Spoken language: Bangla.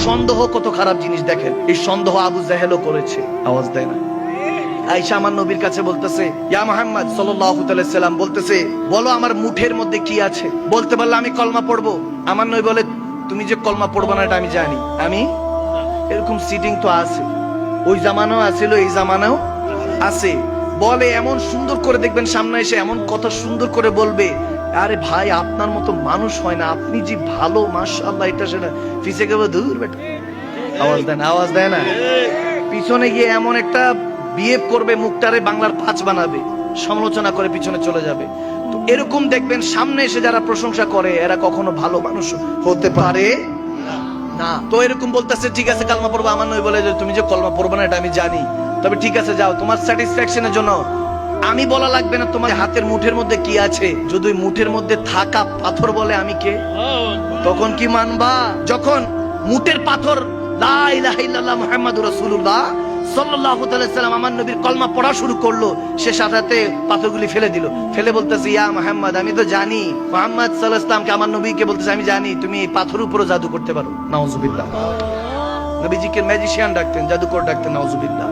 সন্দেহ কত খারাপ জিনিস দেখেন, এই সন্দেহ আবু জাহেলও করেছে, আওয়াজ দেয় না। আয়েশা আমার নবীর কাছে বলতেছে, ইয়া মুহাম্মদ সাল্লাল্লাহু আলাইহি সাল্লাম বলতেছে, বলো আমার মুঠের মধ্যে কি আছে। বলতে পারলে আমি কলমা পড়বো। আমার নবী বলে, তুমি যে কলমা পড়বো না এটা আমি জানি। আমি এরকম সিটিং তো আছে, ওই জামানাও আছিল, এই জামানাও আছে। বলে এমন সুন্দর করে দেখবেন সামনে এসে এমন কথা সুন্দর করে বলবে, আরে ভাই আপনার মতো মানুষ হয় না, আপনি যে ভালো মাশাআল্লাহ, এটা সেটা। পিছে গেবে দূর বেটা, আওয়াজ দেয় না, আওয়াজ দেয় না। পিছনে গিয়ে এমন একটা বিহেভ করবে, মুখটারে বাংলার 5 বানাবে, সমালোচনা করে পিছনে চলে যাবে। তো এরকম দেখবেন সামনে এসে যারা প্রশংসা করে এরা কখনো ভালো মানুষ হতে পারে না। তো এরকম বলতেছে, ঠিক আছে কালমা পড়বো। আমার নবী বলে, তুমি যে কলমা পড়বো না এটা আমি জানি, তবে ঠিক আছে যাও, তোমার স্যাটিসফ্যাকশনের জন্য আমি বলা লাগবে না তোমার হাতের মুঠের মধ্যে কি আছে। যদি মুঠের মধ্যে থাকা পাথর বলে আমি কে, তখন কি মানবা? যখন মুঠের পাথর লা ইলাহা ইল্লাল্লাহ মুহাম্মাদুর রাসূলুল্লাহ সাল্লাল্লাহু আলাইহি সাল্লাম আমার নবীর কলমা পড়া শুরু করলো, সে সাথে সাথে পাথরগুলি ফেলে দিল। ফেলে বলতেছে, ইয়া মুহাম্মদ, আমি তো জানি। মুহাম্মদ সাল্লাল্লাহু আলাইহি সাল্লামকে, আমার নবীকে বলতেছে, আমি জানি তুমি এই পাথরের উপরে জাদু করতে পারো। নাউজুবিল্লাহ। নবীজিকে ম্যাজিশিয়ান ডাকতেন, জাদুকর ডাকতেন, নাউজুবিল্লাহ।